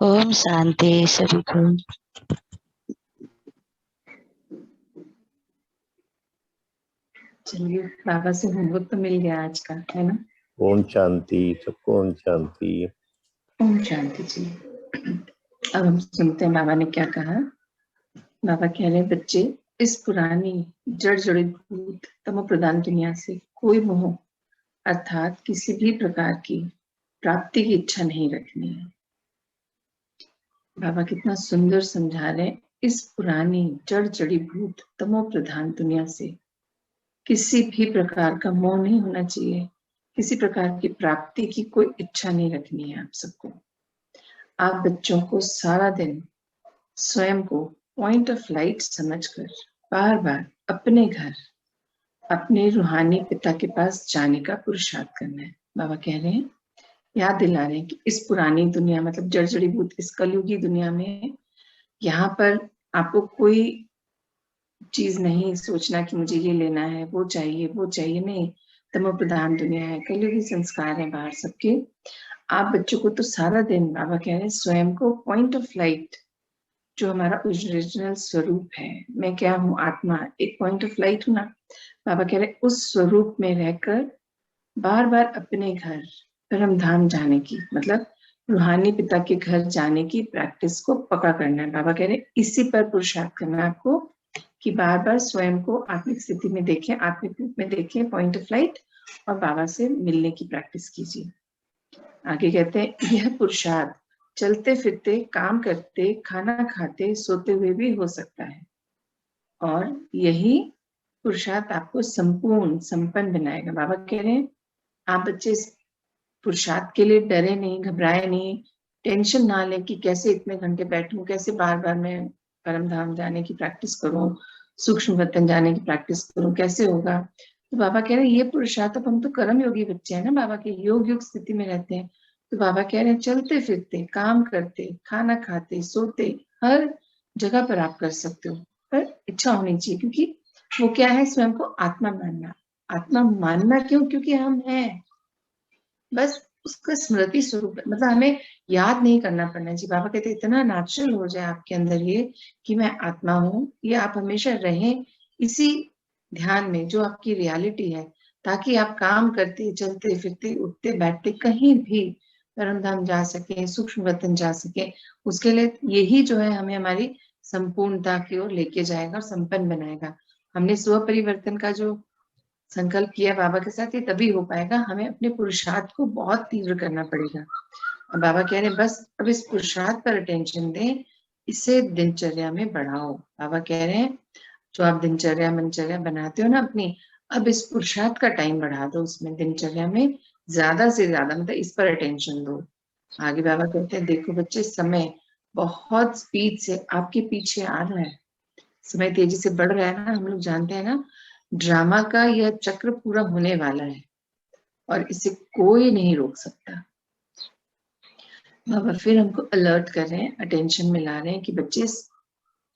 ओम शांति सभी को। चलिए, बाबा से होमवर्क तो मिल गया आज का, है ना। ओम शांति, सबको ओम शांति। ओम शांति जी। अब हम सुनते हैं बाबा ने क्या कहा। बाबा कह रहे हैं, बच्चे, इस पुरानी जड़ जड़ीभूत तमो प्रधान दुनिया से कोई मोह अर्थात किसी भी प्रकार की प्राप्ति की इच्छा नहीं रखनी है। बाबा कितना सुंदर समझा रहे हैं। इस पुरानी जड़ जड़ीभूत तमो प्रधान दुनिया से किसी भी प्रकार का मोह नहीं होना चाहिए। किसी प्रकार की प्राप्ति की कोई इच्छा नहीं रखनी है आप सबको। आप बच्चों को सारा दिन स्वयं को पॉइंट ऑफ लाइट समझकर बार बार अपने घर, अपने रूहानी पिता के पास जाने का पुरुषार्थ करना है। बाबा कह रहे हैं, याद दिला रहे हैं कि इस पुरानी दुनिया मतलब जड़ जड़ीभूत इस कलयुगी दुनिया में यहाँ पर आपको कोई चीज नहीं सोचना कि मुझे ये लेना है, वो चाहिए नहीं। तमो प्रधान दुनिया है, कलयुगी संस्कार है बाहर सबके। आप बच्चों को तो सारा दिन बाबा कह रहे हैं स्वयं को पॉइंट ऑफ लाइट, जो हमारा ओरिजिनल स्वरूप है, मैं क्या हूँ, आत्मा एक पॉइंट ऑफ लाइट हूँ ना। बाबा कह रहे उस स्वरूप में रहकर बार बार अपने घर परम धाम जाने की मतलब रूहानी पिता के घर जाने की प्रैक्टिस को पक्का करना है। बाबा कह रहे इसी पर पुरुषार्थ करना है आपको कि बार बार स्वयं को आत्मिक स्थिति में देखें, आत्मिक रूप में देखें, पॉइंट ऑफ लाइट, और बाबा से मिलने की प्रैक्टिस कीजिए। आगे कहते हैं, यह पुरुषार्थ चलते फिरते, काम करते, खाना खाते, सोते हुए भी हो सकता है, और यही पुरुषार्थ आपको संपूर्ण संपन्न बनाएगा। बाबा कह रहे हैं आप बच्चे इस पुरुषार्थ के लिए डरे नहीं, घबराए नहीं, टेंशन ना ले कि कैसे इतने घंटे बैठूं, कैसे बार बार मैं परम धाम जाने की प्रैक्टिस करूं, सूक्ष्म वतन जाने की प्रैक्टिस करूं, कैसे होगा। तो बाबा कह रहे हैं ये पुरुषार्थ, अब हम तो कर्म योगी बच्चे हैं ना, बाबा के योग युग स्थिति में रहते हैं। तो बाबा कह रहे हैं चलते फिरते, काम करते, खाना खाते, सोते, हर जगह पर आप कर सकते हो, पर इच्छा होनी चाहिए। क्योंकि वो क्या है, स्वयं को आत्मा मानना। आत्मा मानना क्यों? क्योंकि हम हैं, बस उसका स्मृति स्वरूप, मतलब हमें याद नहीं करना पड़ना जी। बाबा कहते इतना नेचुरल हो जाए आपके अंदर ये कि मैं आत्मा हूँ, ये आप हमेशा रहें इसी ध्यान में जो आपकी रियलिटी है, ताकि आप काम करते, चलते फिरते, उठते बैठते कहीं भी परम धाम जा सके, सूक्ष्म वतन जा सके। उसके लिए यही जो है हमें हमारी संपूर्णता की ओर लेके जाएगा और संपन्न बनाएगा। हमने स्व परिवर्तन का जो संकल्प किया बाबा के साथ, ये तभी हो पाएगा, हमें अपने पुरुषार्थ को बहुत तीव्र करना पड़ेगा। और बाबा कह रहे हैं बस अब इस पुरुषार्थ पर अटेंशन दें, इसे दिनचर्या में बढ़ाओ। बाबा कह रहे हैं जो आप दिनचर्या मनचर्या बनाते हो ना अपनी, अब इस पुरुषार्थ का टाइम बढ़ा दो, उसमें दिनचर्या में ज्यादा से ज्यादा मतलब इस पर अटेंशन दो। आगे बाबा कहते हैं, देखो बच्चे, समय बहुत स्पीड से आपके पीछे आ रहा है, समय तेजी से बढ़ रहा है ना। हम लोग जानते हैं ना, ड्रामा का यह चक्र पूरा होने वाला है और इसे कोई नहीं रोक सकता। बाबा फिर हमको अलर्ट कर रहे हैं, अटेंशन में ला रहे हैं कि बच्चे,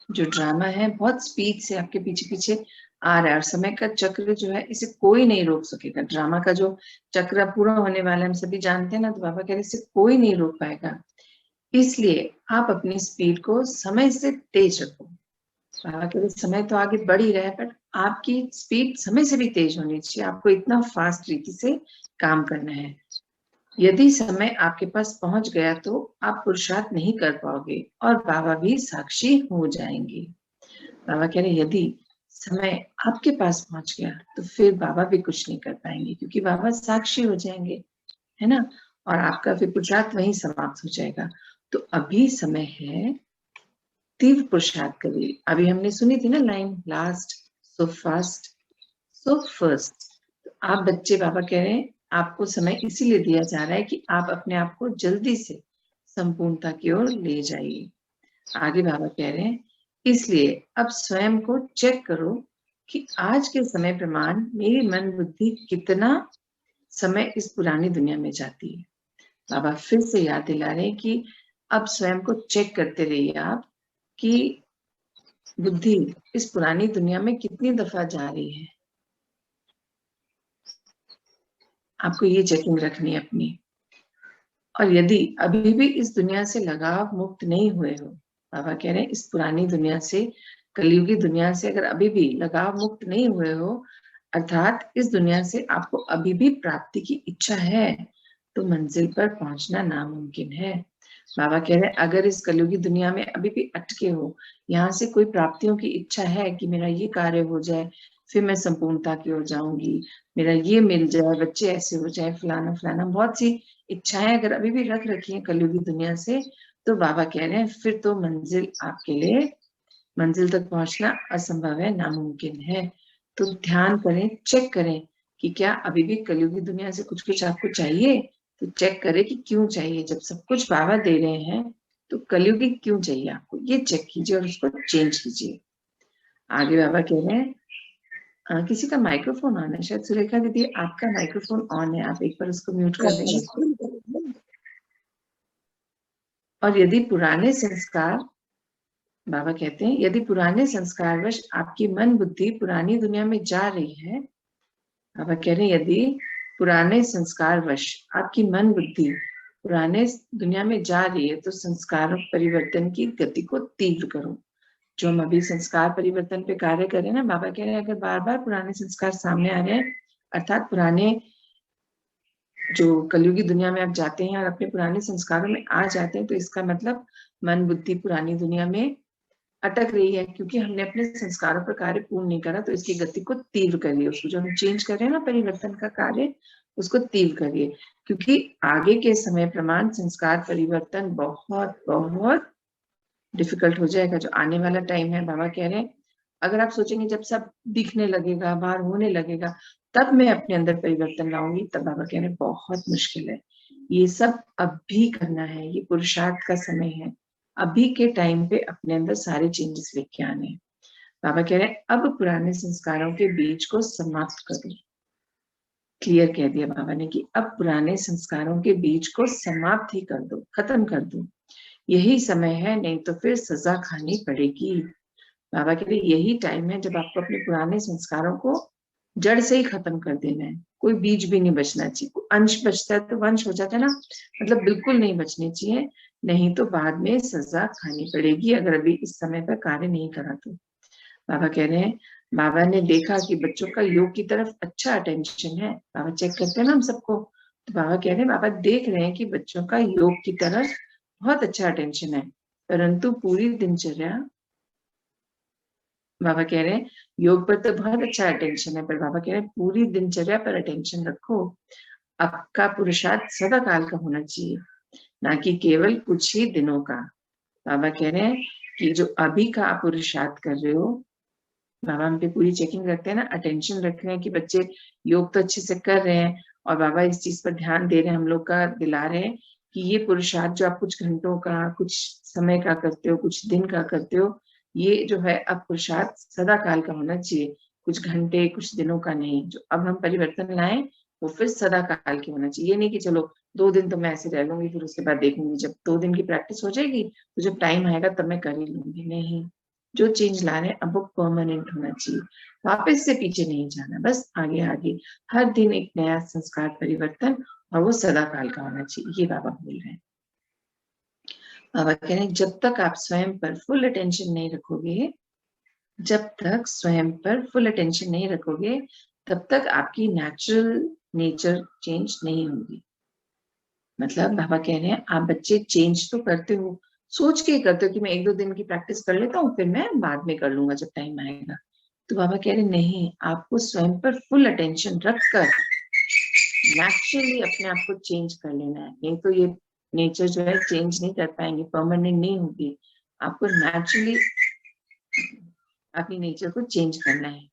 जो ड्रामा है बहुत स्पीड से आपके पीछे पीछे आ रहा है, और समय का चक्र जो है इसे कोई नहीं रोक सकेगा। ड्रामा का जो चक्र पूरा होने वाला है हम सभी जानते हैं ना, तो बाबा कह रहे इसे कोई नहीं रोक पाएगा। इसलिए आप अपनी स्पीड को समय से तेज रखो। बाबा कह रहे समय तो आगे बढ़ ही रहा है, बट आपकी स्पीड समय से भी तेज होनी चाहिए। आपको इतना फास्ट रीति से काम करना है। यदि समय आपके पास पहुंच गया तो आप पुरुषार्थ नहीं कर पाओगे और बाबा भी साक्षी हो जाएंगे। बाबा कह रहे यदि समय आपके पास पहुंच गया तो फिर बाबा भी कुछ नहीं कर पाएंगे, क्योंकि बाबा साक्षी हो जाएंगे, है ना। और आपका फिर पुरुषार्थ वहीं समाप्त हो जाएगा। तो अभी समय है, तीव्र पुरुषार्थ करिए। अभी हमने सुनी थी ना line, last so fast so first. आप बच्चे, बाबा कह रहे हैं आपको समय इसीलिए दिया जा रहा है कि आप अपने आप को जल्दी से संपूर्णता की ओर ले जाइए। आगे बाबा कह रहे हैं, इसलिए अब स्वयं को चेक करो कि आज के समय प्रमाण मेरी मन बुद्धि कितना समय इस पुरानी दुनिया में जाती है। बाबा फिर से याद दिला रहे हैं कि अब स्वयं को चेक करते रहिए आप कि बुद्धि इस पुरानी दुनिया में कितनी दफा जा रही है। आपको ये चेकिंग रखनी है अपनी। और यदि अभी भी इस दुनिया से लगाव मुक्त नहीं हुए हो, बाबा कह रहे हैं इस पुरानी दुनिया से, कलयुगी दुनिया से अगर अभी भी लगाव मुक्त नहीं हुए हो, अर्थात इस दुनिया से आपको अभी भी प्राप्ति की इच्छा है, तो मंजिल पर पहुंचना नामुमकिन है। बाबा कह रहे हैं अगर इस कलयुगी दुनिया में अभी भी अटके हो, यहाँ से कोई प्राप्तियों की इच्छा है कि मेरा ये कार्य हो जाए, फिर मैं संपूर्णता की ओर जाऊंगी, मेरा ये मिल जाए, बच्चे ऐसे हो जाए, फलाना फलाना, बहुत सी इच्छाएं अगर अभी भी रख रखी हैं कलयुगी दुनिया से, तो बाबा कह रहे हैं फिर तो मंजिल आपके लिए, मंजिल तक पहुंचना असंभव है, नामुमकिन है। तो ध्यान करें, चेक करें कि क्या अभी भी कलयुगी दुनिया से कुछ कुछ आपको चाहिए, तो चेक करें कि क्यों चाहिए। जब सब कुछ बाबा दे रहे हैं तो कलयुगी क्यों चाहिए आपको, ये चेक कीजिए और उसको चेंज कीजिए। आगे बाबा कह रहे हैं किसी का माइक्रोफोन ऑन है, शायद सुरेखा दीदी आपका माइक्रोफोन ऑन है, आप एक बार उसको म्यूट कर देंगे। और यदि पुराने संस्कार, बाबा कहते हैं यदि पुराने संस्कारवश आपकी मन बुद्धि पुरानी दुनिया में जा रही है, बाबा कह रहे हैं यदि पुराने संस्कारवश आपकी मन बुद्धि पुराने दुनिया में जा रही है, तो संस्कार परिवर्तन की गति को तीव्र करो। जो हम अभी संस्कार परिवर्तन पे कार्य करें ना, बाबा कह रहे हैं अगर बार बार पुराने संस्कार सामने आ रहे हैं, अर्थात पुराने जो कलयुगी दुनिया में आप जाते हैं और अपने पुराने संस्कारों में आ जाते हैं, तो इसका मतलब मन बुद्धि पुरानी दुनिया में अटक रही है, क्योंकि हमने अपने संस्कारों पर कार्य पूर्ण नहीं करा, तो इसकी गति को तीव्र करिए। उसको जो हम चेंज कर रहे हैं ना, परिवर्तन का कार्य, उसको तीव्र करिए, क्योंकि आगे के समय प्रमाण संस्कार परिवर्तन बहुत बहुत डिफिकल्ट हो जाएगा। जो आने वाला टाइम है, बाबा कह रहे हैं अगर आप सोचेंगे जब सब दिखने लगेगा, बाहर होने लगेगा, तब मैं अपने अंदर परिवर्तन लाऊंगी, तब बाबा कह रहे हैं बहुत मुश्किल है। ये सब अभी करना है, ये पुरुषार्थ का समय है, अभी के टाइम पे अपने अंदर सारे चेंजेस लेके आने हैं। बाबा कह रहे हैं अब पुराने संस्कारों के बीज को समाप्त करो। क्लियर कह दिया बाबा ने कि अब पुराने संस्कारों के बीज को समाप्त ही कर दो, खत्म कर दो, यही समय है, नहीं तो फिर सजा खानी पड़ेगी। बाबा के लिए यही टाइम है जब आपको अपने पुराने संस्कारों को जड़ से ही खत्म कर देना है, कोई बीज भी नहीं बचना चाहिए। कोई अंश बचता है तो वंश हो जाता है ना, मतलब बिल्कुल नहीं बचने चाहिए, नहीं तो बाद में सजा खानी पड़ेगी अगर अभी इस समय पर कार्य नहीं करा तो। बाबा कह रहे हैं बाबा ने देखा कि बच्चों का योग की तरफ अच्छा अटेंशन है, बाबा चेक करते हैं ना हम सबको, तो बाबा कह रहे हैं बाबा देख रहे हैं कि बच्चों का योग की तरफ बहुत अच्छा अटेंशन है, परंतु पूरी दिनचर्या, बाबा कह रहे हैं योग पर तो बहुत अच्छा अटेंशन है, पर बाबा कह रहे हैं पूरी दिनचर्या पर अटेंशन रखो। आपका पुरुषार्थ सदा काल का होना चाहिए, ना कि केवल कुछ ही दिनों का। बाबा कह रहे हैं कि जो अभी का आप पुरुषार्थ कर रहे हो, बाबा हम पे पूरी चेकिंग रखते हैं ना, अटेंशन रख रहे हैं कि बच्चे योग तो अच्छे से कर रहे हैं, और बाबा इस चीज पर ध्यान दे रहे हैं, हम लोग का दिला रहे हैं कि ये पुरुषार्थ जो आप कुछ घंटों का, कुछ समय का करते हो, कुछ दिन का करते हो, ये जो है अब पुरुषार्थ सदा काल का होना चाहिए, कुछ घंटे कुछ दिनों का नहीं। जो अब हम परिवर्तन लाएं वो फिर सदा काल की होना चाहिए। ये नहीं कि चलो 2 दिन तो मैं ऐसे रह लूंगी, फिर उसके बाद देखूंगी, जब 2 दिन की प्रैक्टिस हो जाएगी तो जब टाइम आएगा तब मैं कर ही लूंगी। नहीं, जो चेंज ला रहे हैं अब वो परमानेंट होना चाहिए, वापस से पीछे नहीं जाना, बस आगे आगे, हर दिन एक नया संस्कार परिवर्तन, और वो सदा काल का होना चाहिए, ये बाबा बोल रहे हैं। बाबा कह रहे हैं जब तक आप स्वयं पर फुल अटेंशन नहीं रखोगे, जब तक स्वयं पर फुल अटेंशन नहीं रखोगे, तब तक आपकी नेचुरल नेचर चेंज नहीं होगी। मतलब बाबा कह रहे हैं आप बच्चे चेंज तो करते हो, सोच के करते हो कि मैं 1-2 दिन की प्रैक्टिस कर लेता हूँ, फिर मैं बाद में कर लूंगा जब टाइम आएगा। तो बाबा कह रहे नहीं, आपको स्वयं पर फुल अटेंशन रखकर नेचुरली अपने आप को चेंज कर लेना है, नहीं तो ये नेचर जो है चेंज नहीं कर पाएंगे, परमानेंट नहीं होगी। आपको नेचुरली अपनी नेचर को चेंज करना है,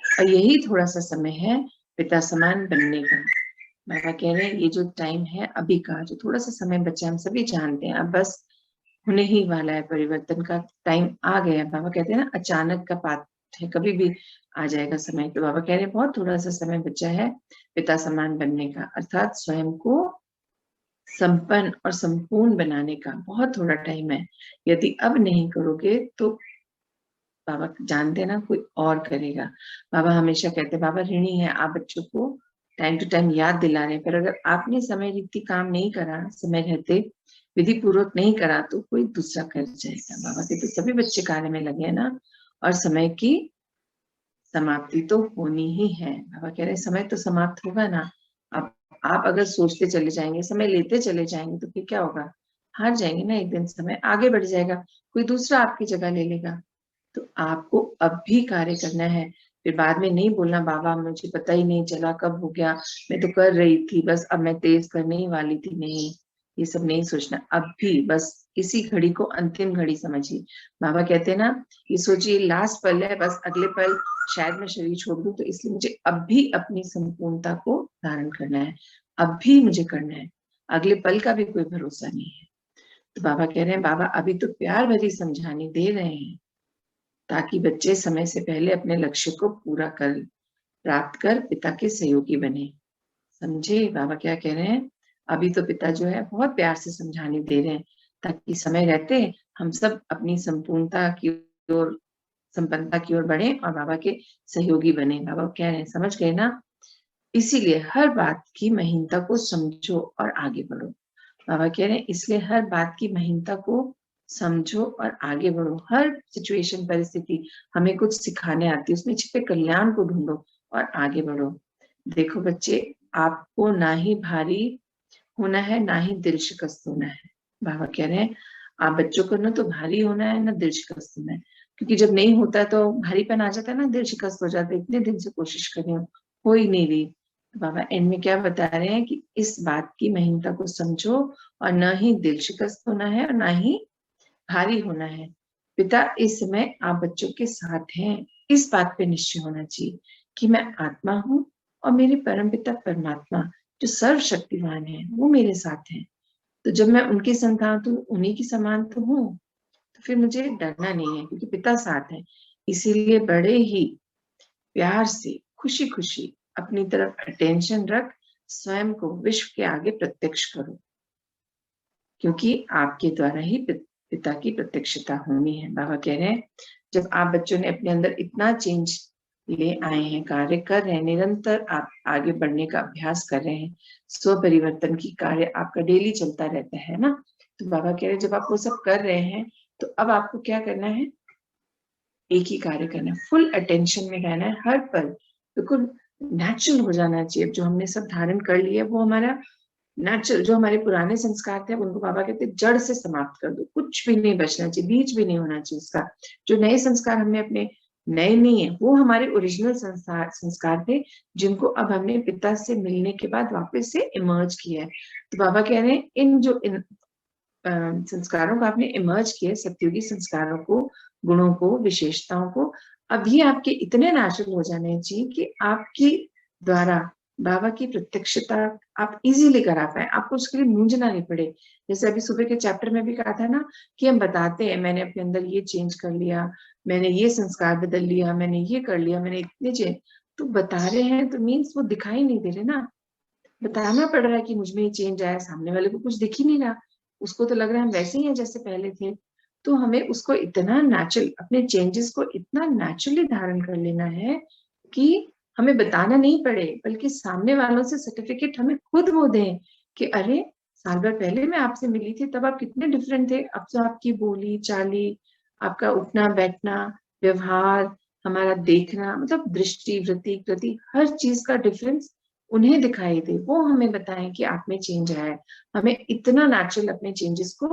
और यही थोड़ा सा समय है पिता समान बनने का। बाबा कह रहे हैं ये जो टाइम है अभी का, जो थोड़ा सा समय बचा, हम सभी जानते हैं अब बस होने ही वाला है, परिवर्तन का टाइम आ गया है। बाबा कहते हैं ना अचानक का पाठ है, कभी भी आ जाएगा समय। तो बाबा कह रहे हैं बहुत थोड़ा सा समय बचा है पिता समान बनने का, अर्थात स्वयं को संपन्न और संपूर्ण बनाने का बहुत थोड़ा टाइम है। यदि अब नहीं करोगे तो बाबा जानते हैं ना कोई और करेगा। बाबा हमेशा कहते हैं बाबा ऋणी है आप बच्चों को टाइम टू टाइम याद दिला रहे हैं, पर अगर आपने समय रीति काम नहीं करा, समय रहते विधि पूर्वक नहीं करा, तो कोई दूसरा कर जाएगा। बाबा के तो सभी बच्चे कार्य में लगे हैं ना, और समय की समाप्ति तो होनी ही है। बाबा कह रहे हैं समय तो समाप्त होगा ना। अब आप अगर सोचते चले जाएंगे, समय लेते चले जाएंगे, तो फिर क्या होगा? हार जाएंगे ना। एक दिन समय आगे बढ़ जाएगा, कोई दूसरा आपकी जगह ले लेगा। तो आपको अब भी कार्य करना है। फिर बाद में नहीं बोलना बाबा मुझे पता ही नहीं चला कब हो गया, मैं तो कर रही थी बस, अब मैं तेज करने ही वाली थी। नहीं, ये सब नहीं सोचना। अब भी बस इसी घड़ी को अंतिम घड़ी समझिए। बाबा कहते हैं ना, ये सोचिए लास्ट पल है, बस अगले पल शायद मैं शरीर छोड़ दूं, तो इसलिए मुझे अब भी अपनी संपूर्णता को धारण करना है, अब भी मुझे करना है। अगले पल का भी कोई भरोसा नहीं है। तो बाबा कह रहे हैं, बाबा अभी तो प्यार भरी समझानी दे रहे हैं, ताकि बच्चे समय से पहले अपने लक्ष्य को पूरा कर प्राप्त कर पिता के सहयोगी बने। समझे बाबा क्या कह रहे हैं? अभी तो पिता जो है बहुत प्यार से समझाने दे रहे हैं, ताकि समय रहते हम सब अपनी संपूर्णता की ओर, संपन्नता की ओर बढ़े और बाबा के सहयोगी बने। बाबा कह रहे हैं, समझ गए ना? इसीलिए हर बात की महीनता को समझो और आगे बढ़ो। बाबा कह रहे हैं, इसलिए हर बात की महीनता को समझो और आगे बढ़ो। हर सिचुएशन, परिस्थिति हमें कुछ सिखाने आती है, उसमें छिपे कल्याण को ढूंढो और आगे बढ़ो। देखो बच्चे, आपको ना ही भारी होना है, ना ही दिल शिकस्त होना है। बाबा कह रहे हैं, आप बच्चों को ना तो भारी होना है, ना दिल शिकस्त होना है। क्योंकि जब नहीं होता तो भारीपन आ जाता है ना, दिल शिकस्त हो जाता है। इतने दिन से कोशिश कर रही हूँ, हो ही नहीं रही। तो बाबा एंड में क्या बता रहे हैं कि इस बात की महीनता को समझो, और ना ही दिल शिकस्त होना है और ना ही भारी होना है। पिता इस समय आप बच्चों के साथ हैं। इस बात पे निश्चय होना चाहिए कि मैं आत्मा हूँ और मेरे परम पिता परमात्मा जो सर्वशक्तिमान है वो मेरे साथ हैं। तो जब मैं उनकी संतान तो उन्हीं की समान तो हूँ, तो फिर मुझे डरना नहीं है, क्योंकि पिता साथ है। इसीलिए बड़े ही प्यार से खुशी खुशी अपनी तरफ अटेंशन रख स्वयं को विश्व के आगे प्रत्यक्ष करो, क्योंकि आपके द्वारा ही पिता की प्रत्यक्षता होनी है। बाबा कह रहे हैं, जब आप बच्चों ने अपने अंदर इतना चेंज ले आए हैं, कार्य कर रहे हैं, निरंतर आप आगे बढ़ने का अभ्यास कर रहे हैं, स्व परिवर्तन की कार्य आपका डेली चलता रहता है ना। तो बाबा कह रहे हैं, जब आप वो सब कर रहे हैं, तो अब आपको क्या करना है? एक ही कार्य करना है, फुल अटेंशन में रहना है हर पल। बिल्कुल नेचुरल हो जाना चाहिए। जो हमने सब धारण कर लिया वो हमारा नेचुरल, जो हमारे पुराने संस्कार थे उनको बाबा कहते जड़ से समाप्त कर दो, कुछ भी नहीं बचना चाहिए, बीज भी नहीं होना चाहिए उसका। जो नए संस्कार हमने अपने, नए नहीं है वो, हमारे ओरिजिनल संस्कार थे, जिनको अब हमने पिता से मिलने के बाद वापस से इमर्ज किया है। तो बाबा कह रहे हैं, इन संस्कारों को आपने इमर्ज किया, सत्युगी संस्कारों को, गुणों को, विशेषताओं को, अभी आपके इतने नेचुरल हो जाने चाहिए कि आपकी द्वारा बाबा की प्रत्यक्षता आप इजीली करा पाए, आपको उसके लिए मूंझना नहीं पड़े। जैसे अभी सुबह के चैप्टर में भी कहा था ना, कि हम बताते हैं मैंने अपने अंदर ये चेंज कर लिया, मैंने ये संस्कार बदल लिया, मैंने ये कर लिया, मैंने इतने चेंज, तो बता रहे हैं तो मीन्स वो दिखाई नहीं दे रहे ना, बताना पड़ रहा है कि मुझ में ये चेंज आया, सामने वाले को कुछ दिख ही नहीं रहा, उसको तो लग रहा है हम वैसे ही हैं जैसे पहले थे। तो हमें उसको इतना नेचुरल, अपने चेंजेस को इतना नेचुरली धारण कर लेना है कि हमें बताना नहीं पड़े, बल्कि सामने वालों से सर्टिफिकेट हमें खुद वो दें कि अरे साल भर पहले मैं आपसे मिली थी, तब आप कितने डिफरेंट थे, अब तो आपकी बोली चाली, आपका उठना बैठना, व्यवहार, हमारा देखना, मतलब दृष्टि, वृत्ति, कृति, हर चीज का डिफरेंस उन्हें दिखाई दे, वो हमें बताएं कि आप में चेंज आया है। हमें इतना नेचुरल अपने चेंजेस को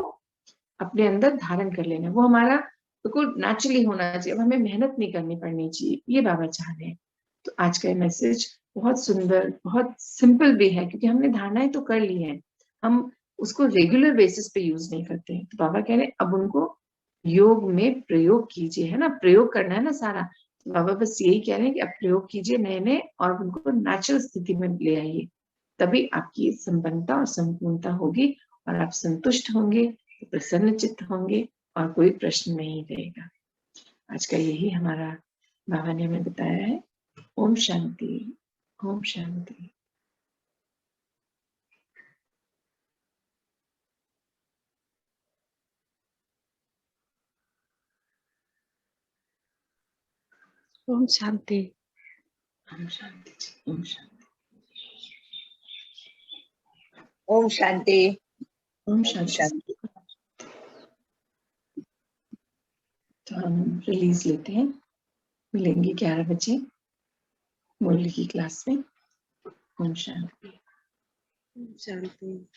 अपने अंदर धारण कर लेना, वो हमारा बिल्कुल नेचुरली होना चाहिए, अब हमें मेहनत नहीं करनी पड़नी चाहिए, ये बाबा चाह रहे हैं। तो आज का ये मैसेज बहुत सुंदर, बहुत सिंपल भी है, क्योंकि हमने धारणाएं तो कर ली हैं, हम उसको रेगुलर बेसिस पे यूज नहीं करते हैं। तो बाबा कह रहे हैं अब उनको योग में प्रयोग कीजिए, है ना, प्रयोग करना है ना सारा। तो बाबा बस यही कह रहे हैं कि अब प्रयोग कीजिए नए नए, और उनको नेचुरल स्थिति में ले आइए, तभी आपकी संपन्नता और संपूर्णता होगी, और आप संतुष्ट होंगे, प्रसन्न चित्त होंगे, और कोई प्रश्न नहीं रहेगा। आज का यही हमारा बाबा ने हमें बताया है। ओम शांति, ओम शांति। ओम शांति। ओम शांति, ओम शांति। ओम शांति। ओम शांति। तो हम रिलीज लेते हैं, मिलेंगे 11 बजे मुरली की क्लास में। ओम शांति। शांति।